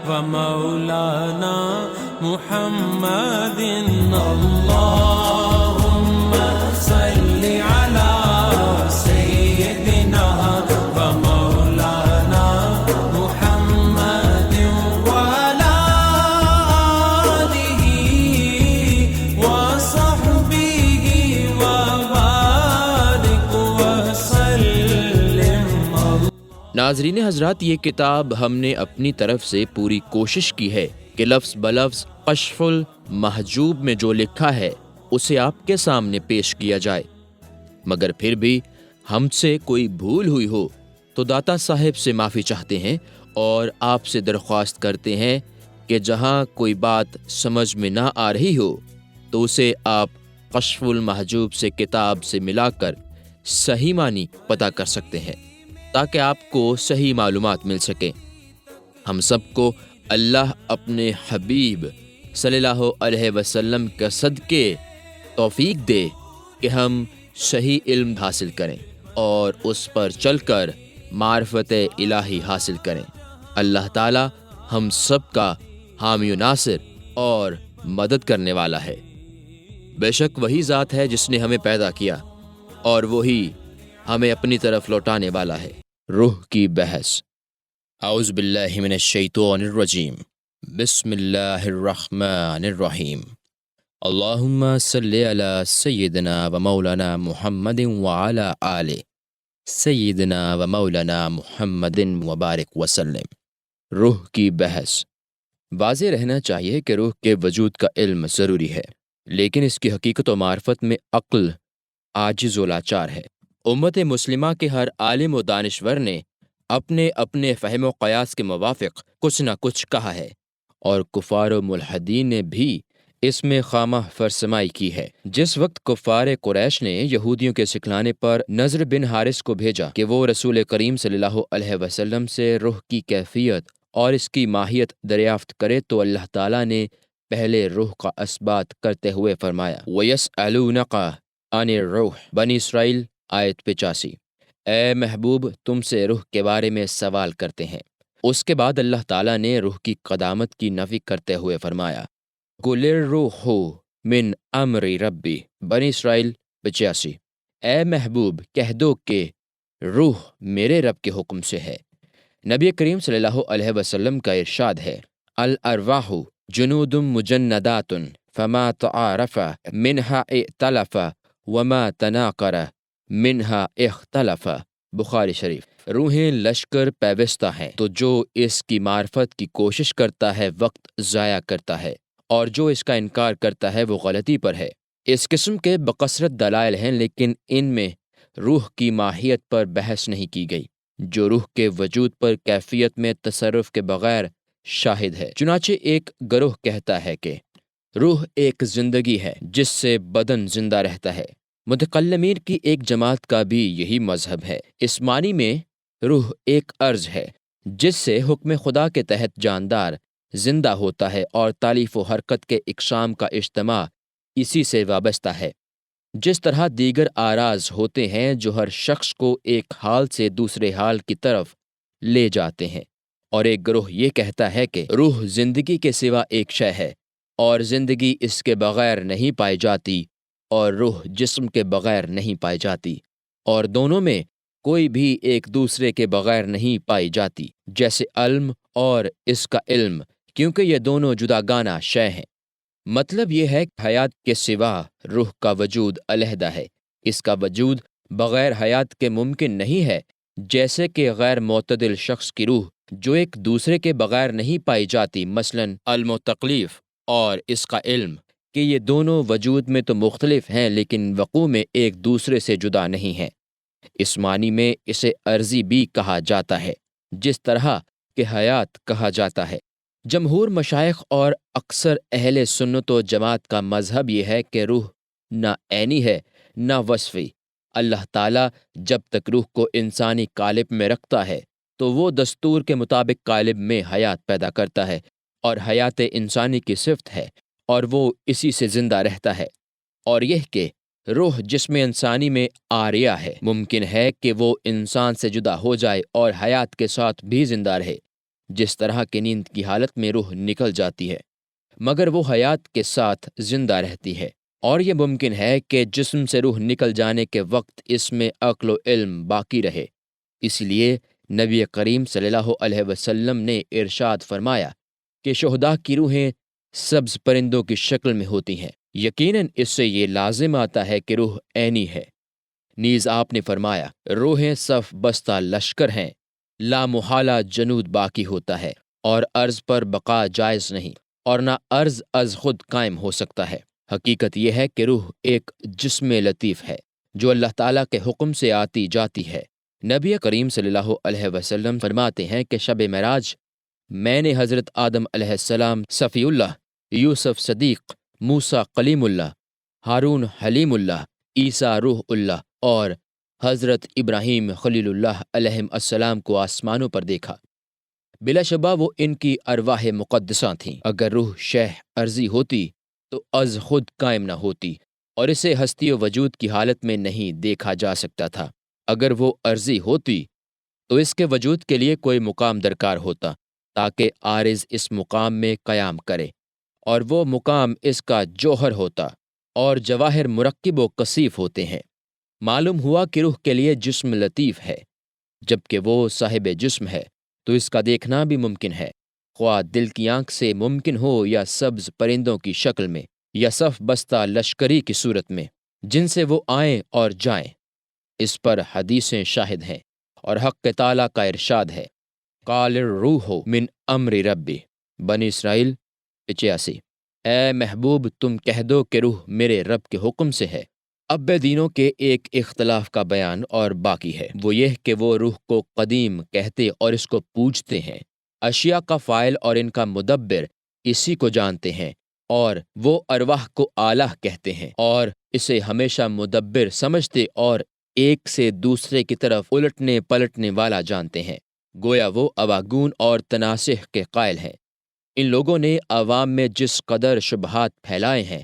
ومولانا محمد اللهم صل على سيدنا ومولانا محمد وعلى آله وصحبه وبارك وسلم. ناظرین حضرات، یہ کتاب ہم نے اپنی طرف سے پوری کوشش کی ہے کہ لفظ بلفظ کشف المحجوب میں جو لکھا ہے اسے آپ کے سامنے پیش کیا جائے، مگر پھر بھی ہم سے کوئی بھول ہوئی ہو تو داتا صاحب سے معافی چاہتے ہیں اور آپ سے درخواست کرتے ہیں کہ جہاں کوئی بات سمجھ میں نہ آ رہی ہو تو اسے آپ کشف المحجوب سے کتاب سے ملا کر صحیح معنی پتہ کر سکتے ہیں تاکہ آپ کو صحیح معلومات مل سکیں. ہم سب کو اللہ اپنے حبیب صلی اللہ علیہ وسلم کا صدقے توفیق دے کہ ہم صحیح علم حاصل کریں اور اس پر چل کر معرفت الہی حاصل کریں. اللہ تعالی ہم سب کا حامی و ناصر اور مدد کرنے والا ہے. بے شک وہی ذات ہے جس نے ہمیں پیدا کیا اور وہی ہمیں اپنی طرف لوٹانے والا ہے. روح کی بحث. اعوذ باللہ من الشیطان الرجیم. بسم اللہ الرحمن الرحیم. اللہم صلی علی سیدنا و مولانا محمد وعلی آل سیدنا و مولانا محمد وبارک وسلم. روح کی بحث. واضح رہنا چاہیے کہ روح کے وجود کا علم ضروری ہے، لیکن اس کی حقیقت و معرفت میں عقل عاجز و لاچار ہے. امت مسلمہ کے ہر عالم و دانشور نے اپنے اپنے فہم و قیاس کے موافق کچھ نہ کچھ کہا ہے، اور کفار و ملحدین نے بھی اس میں خامہ فرسمائی کی ہے. جس وقت کفار قریش نے یہودیوں کے سکھلانے پر نضر بن حارث کو بھیجا کہ وہ رسول کریم صلی اللہ علیہ وسلم سے روح کی کیفیت اور اس کی ماہیت دریافت کرے تو اللہ تعالیٰ نے پہلے روح کا اثبات کرتے ہوئے فرمایا وَيَسْأَلُونَكَ عَنِ الرُّوحِ. بنی اسرائیل آیت 85. اے محبوب، تم سے روح کے بارے میں سوال کرتے ہیں. اس کے بعد اللہ تعالیٰ نے روح کی قدامت کی نفی کرتے ہوئے فرمایا قُلِ الرُّوحُ مِنْ أَمْرِ رَبِّي. بنی اسرائیل 85. اے محبوب کہہ دو کہ روح میرے رب کے حکم سے ہے. نبی کریم صلی اللہ علیہ وسلم کا ارشاد ہے الارواح جنود مجندات فما تعارف منها ائتلف وما تناقر منها اختلف. بخاری شریف. روحیں لشکر پیوستہ ہیں، تو جو اس کی معرفت کی کوشش کرتا ہے وقت ضائع کرتا ہے، اور جو اس کا انکار کرتا ہے وہ غلطی پر ہے. اس قسم کے بکثرت دلائل ہیں، لیکن ان میں روح کی ماہیت پر بحث نہیں کی گئی جو روح کے وجود پر کیفیت میں تصرف کے بغیر شاہد ہے. چنانچہ ایک گروہ کہتا ہے کہ روح ایک زندگی ہے جس سے بدن زندہ رہتا ہے. متکلمین کی ایک جماعت کا بھی یہی مذہب ہے. اس معنی میں روح ایک عرض ہے جس سے حکم خدا کے تحت جاندار زندہ ہوتا ہے، اور تالیف و حرکت کے اقسام کا اجتماع اسی سے وابستہ ہے. جس طرح دیگر آراز ہوتے ہیں جو ہر شخص کو ایک حال سے دوسرے حال کی طرف لے جاتے ہیں. اور ایک گروہ یہ کہتا ہے کہ روح زندگی کے سوا ایک شے ہے اور زندگی اس کے بغیر نہیں پائی جاتی، اور روح جسم کے بغیر نہیں پائی جاتی، اور دونوں میں کوئی بھی ایک دوسرے کے بغیر نہیں پائی جاتی، جیسے علم اور اس کا علم، کیونکہ یہ دونوں جداگانہ شے ہیں. مطلب یہ ہے کہ حیات کے سوا روح کا وجود علیحدہ ہے. اس کا وجود بغیر حیات کے ممکن نہیں ہے، جیسے کہ غیر معتدل شخص کی روح جو ایک دوسرے کے بغیر نہیں پائی جاتی، مثلاً علم و تکلیف اور اس کا علم، کہ یہ دونوں وجود میں تو مختلف ہیں لیکن وقوع میں ایک دوسرے سے جدا نہیں ہیں. اس معنی میں اسے عرضی بھی کہا جاتا ہے جس طرح کہ حیات کہا جاتا ہے. جمہور مشائخ اور اکثر اہل سنت و جماعت کا مذہب یہ ہے کہ روح نہ عینی ہے نہ وصفی. اللہ تعالیٰ جب تک روح کو انسانی قالب میں رکھتا ہے تو وہ دستور کے مطابق قالب میں حیات پیدا کرتا ہے، اور حیات انسانی کی صفت ہے اور وہ اسی سے زندہ رہتا ہے. اور یہ کہ روح جسم انسانی میں آریہ ہے، ممکن ہے کہ وہ انسان سے جدا ہو جائے اور حیات کے ساتھ بھی زندہ رہے، جس طرح کہ نیند کی حالت میں روح نکل جاتی ہے، مگر وہ حیات کے ساتھ زندہ رہتی ہے۔ اور یہ ممکن ہے کہ جسم سے روح نکل جانے کے وقت اس میں عقل و علم باقی رہے۔ اس لیے نبی کریم صلی اللہ علیہ وسلم نے ارشاد فرمایا کہ شہداء کی روحیں سبز پرندوں کی شکل میں ہوتی ہیں۔ یقیناً اس سے یہ لازم آتا ہے کہ روح عینی ہے۔ نیز آپ نے فرمایا، روحیں صف بستہ لشکر ہیں، لا محالہ جنود باقی ہوتا ہے، اور عرض پر بقا جائز نہیں، اور نہ عرض از خود قائم ہو سکتا ہے۔ حقیقت یہ ہے کہ روح ایک جسم لطیف ہے جو اللہ تعالیٰ کے حکم سے آتی جاتی ہے۔ نبی کریم صلی اللہ علیہ وسلم فرماتے ہیں کہ شب معراج میں نے حضرت آدم علیہ السلام صفی اللہ، یوسف صدیق، موسیٰ کلیم اللہ، ہارون حلیم اللہ، عیسیٰ روح اللہ اور حضرت ابراہیم خلیل اللہ علیہ السلام کو آسمانوں پر دیکھا۔ بلا شبہ وہ ان کی ارواح مقدسہ تھیں۔ اگر روح شہ عرضی ہوتی تو از خود قائم نہ ہوتی اور اسے ہستی و وجود کی حالت میں نہیں دیکھا جا سکتا تھا۔ اگر وہ عرضی ہوتی تو اس کے وجود کے لیے کوئی مقام درکار ہوتا تاکہ عارض اس مقام میں قیام کرے، اور وہ مقام اس کا جوہر ہوتا، اور جواہر مرکب و کثیف ہوتے ہیں۔ معلوم ہوا کہ روح کے لیے جسم لطیف ہے، جبکہ وہ صاحب جسم ہے تو اس کا دیکھنا بھی ممکن ہے، خواہ دل کی آنکھ سے ممکن ہو یا سبز پرندوں کی شکل میں یا صف بستہ لشکری کی صورت میں، جن سے وہ آئیں اور جائیں۔ اس پر حدیثیں شاہد ہیں، اور حق تعالیٰ کا ارشاد ہے، قال الروح من امر ربی، بنی اسرائیل 85۔ اے محبوب تم کہہ دو کہ روح میرے رب کے حکم سے ہے۔ اب دینوں کے ایک اختلاف کا بیان اور باقی ہے، وہ یہ کہ وہ روح کو قدیم کہتے اور اس کو پوجتے ہیں۔ اشیاء کا فاعل اور ان کا مدبر اسی کو جانتے ہیں، اور وہ ارواح کو الہ کہتے ہیں اور اسے ہمیشہ مدبر سمجھتے اور ایک سے دوسرے کی طرف الٹنے پلٹنے والا جانتے ہیں، گویا وہ اواگون اور تناسخ کے قائل ہیں۔ ان لوگوں نے عوام میں جس قدر شبہات پھیلائے ہیں،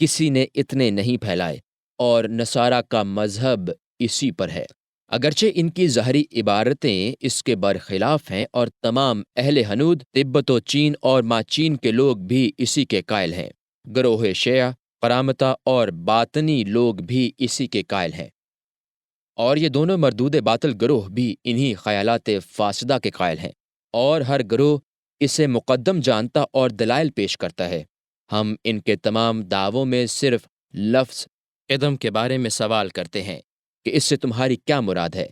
کسی نے اتنے نہیں پھیلائے، اور نصارہ کا مذہب اسی پر ہے، اگرچہ ان کی ظاہری عبارتیں اس کے برخلاف ہیں، اور تمام اہل ہنود، تبت و چین اور ماچین کے لوگ بھی اسی کے قائل ہیں۔ گروہ شیعہ، قرامطہ اور باطنی لوگ بھی اسی کے قائل ہیں، اور یہ دونوں مردود باطل گروہ بھی انہی خیالات فاسدہ کے قائل ہیں، اور ہر گروہ اسے مقدم جانتا اور دلائل پیش کرتا ہے۔ ہم ان کے تمام دعووں میں صرف لفظ قدم کے بارے میں سوال کرتے ہیں کہ اس سے تمہاری کیا مراد ہے؟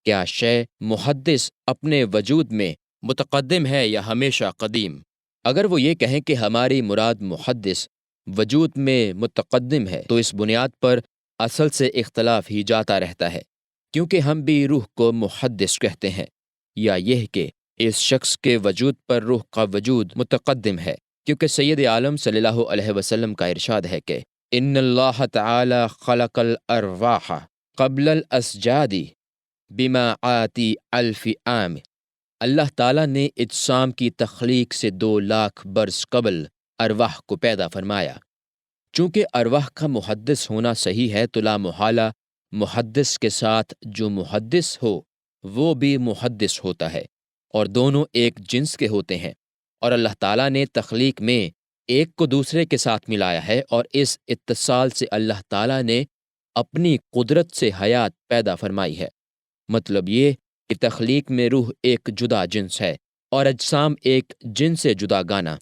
کیا شے محدث اپنے وجود میں متقدم ہے یا ہمیشہ قدیم؟ اگر وہ یہ کہیں کہ ہماری مراد محدث وجود میں متقدم ہے تو اس بنیاد پر اصل سے اختلاف ہی جاتا رہتا ہے، کیونکہ ہم بھی روح کو محدث کہتے ہیں، یا یہ کہ اس شخص کے وجود پر روح کا وجود متقدم ہے، کیونکہ سید عالم صلی اللہ علیہ وسلم کا ارشاد ہے کہ ان اللہ تعالی خلق الارواح قبل الاسجاد بمعاتی الف عام۔ اللہ تعالیٰ نے اجسام کی تخلیق سے 2,00,000 برس قبل ارواح کو پیدا فرمایا۔ چونکہ ارواح کا محدث ہونا صحیح ہے تو لا محالہ محدث کے ساتھ جو محدث ہو وہ بھی محدث ہوتا ہے، اور دونوں ایک جنس کے ہوتے ہیں، اور اللہ تعالیٰ نے تخلیق میں ایک کو دوسرے کے ساتھ ملایا ہے، اور اس اتصال سے اللہ تعالیٰ نے اپنی قدرت سے حیات پیدا فرمائی ہے۔ مطلب یہ کہ تخلیق میں روح ایک جدا جنس ہے اور اجسام ایک جنس سے جدا گانا۔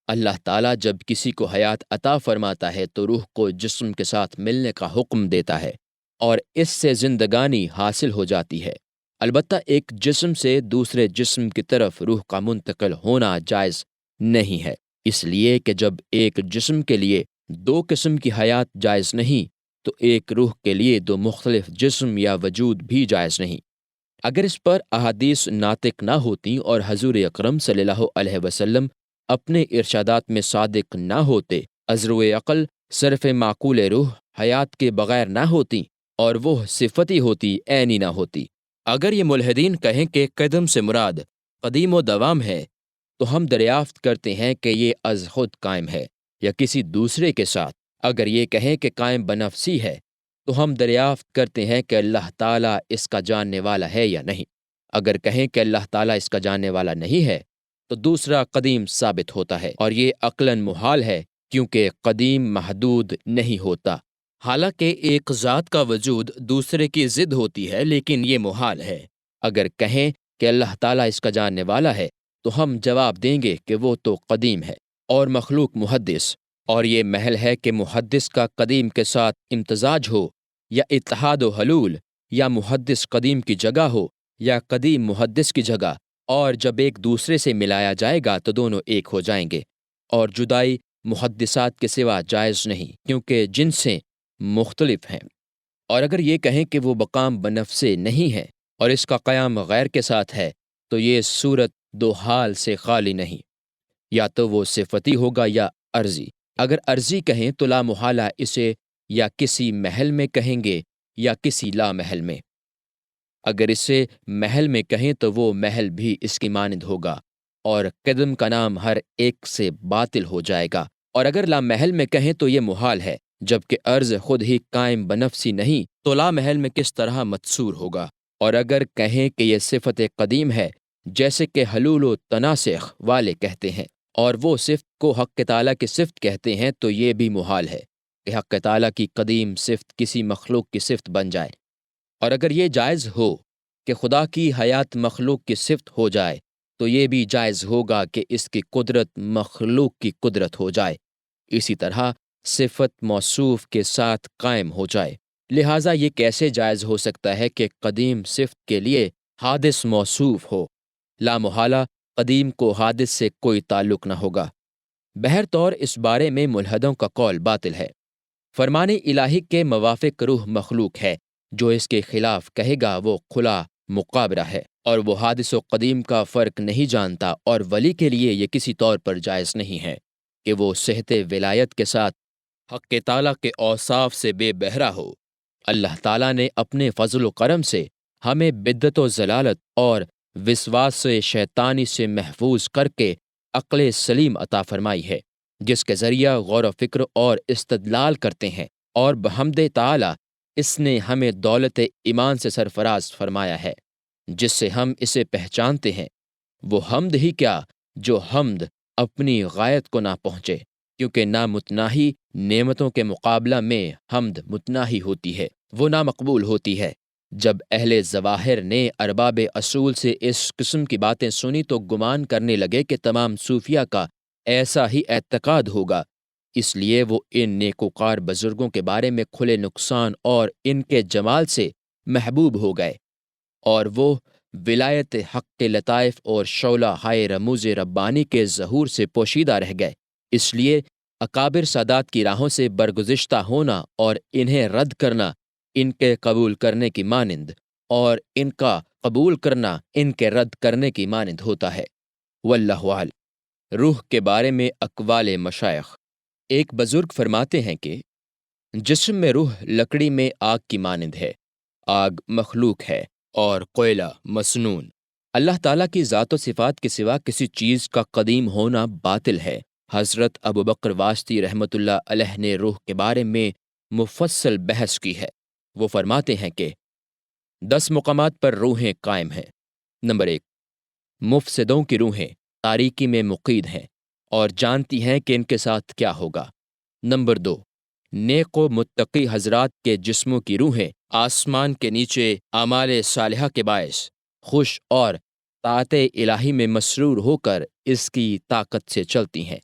اللہ تعالیٰ جب کسی کو حیات عطا فرماتا ہے تو روح کو جسم کے ساتھ ملنے کا حکم دیتا ہے اور اس سے زندگانی حاصل ہو جاتی ہے۔ البتہ ایک جسم سے دوسرے جسم کی طرف روح کا منتقل ہونا جائز نہیں ہے، اس لیے کہ جب ایک جسم کے لیے 2 قسم کی حیات جائز نہیں تو ایک روح کے لیے 2 مختلف جسم یا وجود بھی جائز نہیں۔ اگر اس پر احادیث ناطق نہ ہوتی اور حضور اکرم صلی اللہ علیہ وسلم اپنے ارشادات میں صادق نہ ہوتے، ازرو عقل صرف معقول روح حیات کے بغیر نہ ہوتی اور وہ صفتی ہوتی، عینی نہ ہوتی۔ اگر یہ ملحدین کہیں کہ قدم سے مراد قدیم و دوام ہے تو ہم دریافت کرتے ہیں کہ یہ از خود قائم ہے یا کسی دوسرے کے ساتھ۔ اگر یہ کہیں کہ قائم بنفسی ہے تو ہم دریافت کرتے ہیں کہ اللہ تعالیٰ اس کا جاننے والا ہے یا نہیں۔ اگر کہیں کہ اللہ تعالیٰ اس کا جاننے والا نہیں ہے تو دوسرا قدیم ثابت ہوتا ہے، اور یہ عقلاً محال ہے کیونکہ قدیم محدود نہیں ہوتا۔ حالانکہ ایک ذات کا وجود دوسرے کی ضد ہوتی ہے، لیکن یہ محال ہے۔ اگر کہیں کہ اللہ تعالیٰ اس کا جاننے والا ہے تو ہم جواب دیں گے کہ وہ تو قدیم ہے اور مخلوق محدث، اور یہ محل ہے کہ محدث کا قدیم کے ساتھ امتزاج ہو یا اتحاد و حلول، یا محدث قدیم کی جگہ ہو یا قدیم محدث کی جگہ، اور جب ایک دوسرے سے ملایا جائے گا تو دونوں ایک ہو جائیں گے، اور جدائی محدثات کے سوا جائز نہیں کیونکہ جنسیں مختلف ہیں۔ اور اگر یہ کہیں کہ وہ مقام بنفسے نہیں ہے اور اس کا قیام غیر کے ساتھ ہے تو یہ صورت دو حال سے خالی نہیں، یا تو وہ صفتی ہوگا یا عرضی۔ اگر عرضی کہیں تو لا محالہ اسے یا کسی محل میں کہیں گے یا کسی لا محل میں۔ اگر اسے محل میں کہیں تو وہ محل بھی اس کی مانند ہوگا، اور قدم کا نام ہر ایک سے باطل ہو جائے گا۔ اور اگر لا محل میں کہیں تو یہ محال ہے، جبکہ عرض خود ہی قائم بنفسی نہیں تو لا محل میں کس طرح متصور ہوگا۔ اور اگر کہیں کہ یہ صفت قدیم ہے، جیسے کہ حلول و تناسخ والے کہتے ہیں، اور وہ صفت کو حق تعالیٰ کی صفت کہتے ہیں، تو یہ بھی محال ہے کہ حق تعالیٰ کی قدیم صفت کسی مخلوق کی صفت بن جائے۔ اور اگر یہ جائز ہو کہ خدا کی حیات مخلوق کی صفت ہو جائے تو یہ بھی جائز ہوگا کہ اس کی قدرت مخلوق کی قدرت ہو جائے، اسی طرح صفت موصوف کے ساتھ قائم ہو جائے۔ لہٰذا یہ کیسے جائز ہو سکتا ہے کہ قدیم صفت کے لیے حادث موصوف ہو؟ لا محالہ قدیم کو حادث سے کوئی تعلق نہ ہوگا۔ بہر طور اس بارے میں ملحدوں کا قول باطل ہے۔ فرمان الہی کے موافق روح مخلوق ہے، جو اس کے خلاف کہے گا وہ کھلا مقابرہ ہے، اور وہ حادث و قدیم کا فرق نہیں جانتا، اور ولی کے لیے یہ کسی طور پر جائز نہیں ہے کہ وہ صحت ولایت کے ساتھ حق تعالیٰ کے اوصاف سے بے بہرہ ہو۔ اللہ تعالیٰ نے اپنے فضل و کرم سے ہمیں بدعت و ضلالت اور وسواس شیطانی سے محفوظ کر کے عقل سلیم عطا فرمائی ہے، جس کے ذریعہ غور و فکر اور استدلال کرتے ہیں، اور بحمد تعالیٰ اس نے ہمیں دولت ایمان سے سرفراز فرمایا ہے، جس سے ہم اسے پہچانتے ہیں۔ وہ حمد ہی کیا جو حمد اپنی غایت کو نہ پہنچے، کیونکہ نامتناہی نعمتوں کے مقابلہ میں حمد متناہی ہوتی ہے، وہ نامقبول ہوتی ہے۔ جب اہل ظواہر نے ارباب اصول سے اس قسم کی باتیں سنی تو گمان کرنے لگے کہ تمام صوفیہ کا ایسا ہی اعتقاد ہوگا، اس لیے وہ ان نیکوکار بزرگوں کے بارے میں کھلے نقصان اور ان کے جمال سے محبوب ہو گئے، اور وہ ولایت حق کے لطائف اور شعلہ ہائے رموز ربانی کے ظہور سے پوشیدہ رہ گئے۔ اس لیے اکابر سادات کی راہوں سے برگزشتہ ہونا اور انہیں رد کرنا ان کے قبول کرنے کی مانند، اور ان کا قبول کرنا ان کے رد کرنے کی مانند ہوتا ہے۔ واللہ اعلم۔ روح کے بارے میں اقوال مشائخ۔ ایک بزرگ فرماتے ہیں کہ جسم میں روح لکڑی میں آگ کی مانند ہے، آگ مخلوق ہے اور کوئلہ مسنون۔ اللہ تعالیٰ کی ذات و صفات کے سوا کسی چیز کا قدیم ہونا باطل ہے۔ حضرت ابو بکر واسطی رحمۃ اللہ علیہ نے روح کے بارے میں مفصل بحث کی ہے۔ وہ فرماتے ہیں کہ 10 مقامات پر روحیں قائم ہیں۔ نمبر 1، مفسدوں کی روحیں تاریکی میں مقید ہیں اور جانتی ہیں کہ ان کے ساتھ کیا ہوگا۔ نمبر 2، نیک و متقی حضرات کے جسموں کی روحیں آسمان کے نیچے اعمال صالحہ کے باعث خوش اور طاعت الہی میں مسرور ہو کر اس کی طاقت سے چلتی ہیں۔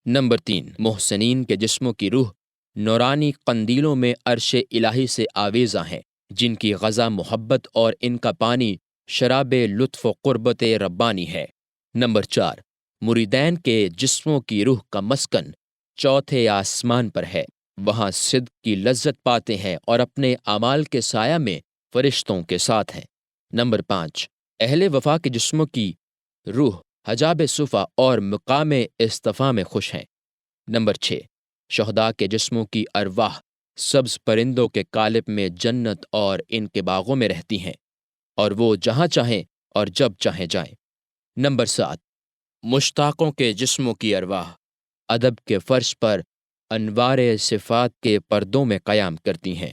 نمبر 3، محسنین کے جسموں کی روح نورانی قندیلوں میں عرش الہی سے آویزاں ہیں، جن کی غذا محبت اور ان کا پانی شراب لطف و قربت ربانی ہے۔ نمبر 4، مریدین کے جسموں کی روح کا مسکن چوتھے آسمان پر ہے، وہاں صدق کی لذت پاتے ہیں اور اپنے اعمال کے سایہ میں فرشتوں کے ساتھ ہیں۔ نمبر 5، اہل وفا کے جسموں کی روح حجاب صفا اور مقام اصطفا میں خوش ہیں۔ نمبر 6، شہداء کے جسموں کی ارواح سبز پرندوں کے قالب میں جنت اور ان کے باغوں میں رہتی ہیں، اور وہ جہاں چاہیں اور جب چاہیں جائیں۔ نمبر 7، مشتاقوں کے جسموں کی ارواح ادب کے فرش پر انوار صفات کے پردوں میں قیام کرتی ہیں۔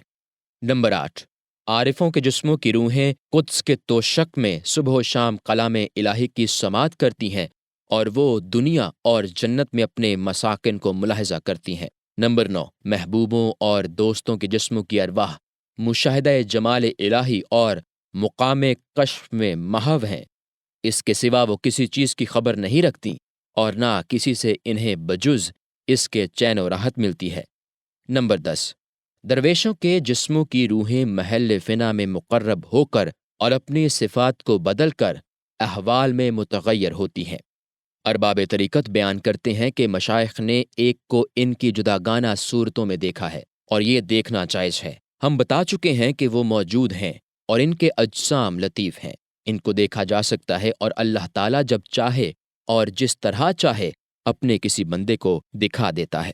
نمبر 8، عارفوں کے جسموں کی روحیں قدس کے توشک میں صبح و شام کلام الہی کی سماعت کرتی ہیں اور وہ دنیا اور جنت میں اپنے مساکن کو ملاحظہ کرتی ہیں۔ نمبر 9، محبوبوں اور دوستوں کے جسموں کی ارواح مشاہدہ جمال الہی اور مقام کشف میں محو ہیں۔ اس کے سوا وہ کسی چیز کی خبر نہیں رکھتی اور نہ کسی سے انہیں بجز اس کے چین و راحت ملتی ہے۔ نمبر 10، درویشوں کے جسموں کی روحیں محل فنا میں مقرب ہو کر اور اپنی صفات کو بدل کر احوال میں متغیر ہوتی ہیں۔ ارباب طریقت بیان کرتے ہیں کہ مشائخ نے ایک کو ان کی جداگانہ صورتوں میں دیکھا ہے اور یہ دیکھنا جائز ہے۔ ہم بتا چکے ہیں کہ وہ موجود ہیں اور ان کے اجسام لطیف ہیں، ان کو دیکھا جا سکتا ہے، اور اللہ تعالیٰ جب چاہے اور جس طرح چاہے اپنے کسی بندے کو دکھا دیتا ہے۔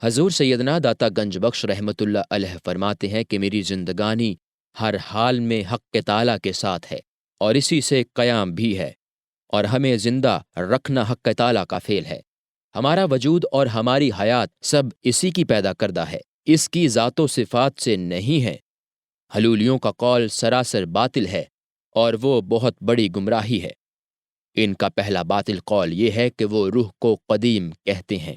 حضور سیدنا داتا گنج بخش رحمۃ اللہ علیہ فرماتے ہیں کہ میری زندگانی ہر حال میں حق تعالیٰ کے ساتھ ہے اور اسی سے قیام بھی ہے، اور ہمیں زندہ رکھنا حق تعالیٰ کا فعل ہے۔ ہمارا وجود اور ہماری حیات سب اسی کی پیدا کردہ ہے، اس کی ذات و صفات سے نہیں ہے۔ حلولیوں کا قول سراسر باطل ہے اور وہ بہت بڑی گمراہی ہے۔ ان کا پہلا باطل قول یہ ہے کہ وہ روح کو قدیم کہتے ہیں۔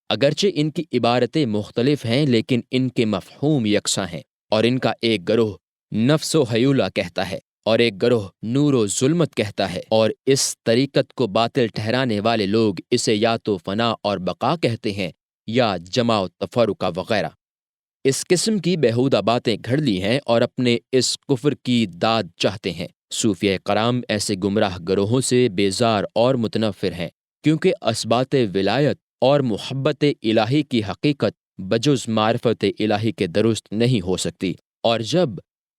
اگرچہ ان کی عبارتیں مختلف ہیں لیکن ان کے مفہوم یکساں ہیں، اور ان کا ایک گروہ نفس و حیولہ کہتا ہے اور ایک گروہ نور و ظلمت کہتا ہے، اور اس طریقت کو باطل ٹھہرانے والے لوگ اسے یا تو فنا اور بقا کہتے ہیں یا جمع و تفرقہ وغیرہ۔ اس قسم کی بیہودہ باتیں گھڑ لی ہیں اور اپنے اس کفر کی داد چاہتے ہیں۔ صوفیہ کرام ایسے گمراہ گروہوں سے بیزار اور متنفر ہیں، کیونکہ اسبات ولایت اور محبت الہی کی حقیقت بجز معرفت الہی کے درست نہیں ہو سکتی، اور جب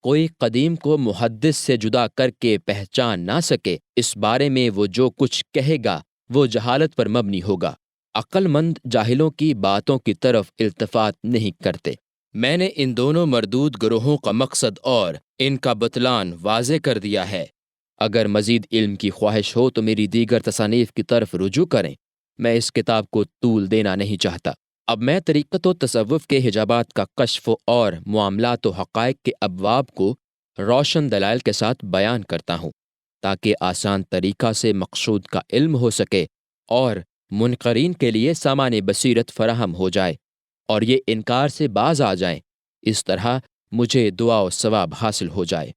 کوئی قدیم کو محدث سے جدا کر کے پہچان نہ سکے، اس بارے میں وہ جو کچھ کہے گا وہ جہالت پر مبنی ہوگا۔ عقل مند جاہلوں کی باتوں کی طرف التفات نہیں کرتے۔ میں نے ان دونوں مردود گروہوں کا مقصد اور ان کا بطلان واضح کر دیا ہے۔ اگر مزید علم کی خواہش ہو تو میری دیگر تصانیف کی طرف رجوع کریں، میں اس کتاب کو طول دینا نہیں چاہتا۔ اب میں طریقت و تصوف کے حجابات کا کشف اور معاملات و حقائق کے ابواب کو روشن دلائل کے ساتھ بیان کرتا ہوں، تاکہ آسان طریقہ سے مقصود کا علم ہو سکے اور منکرین کے لیے سامان بصیرت فراہم ہو جائے اور یہ انکار سے باز آ جائیں۔ اس طرح مجھے دعا و ثواب حاصل ہو جائے۔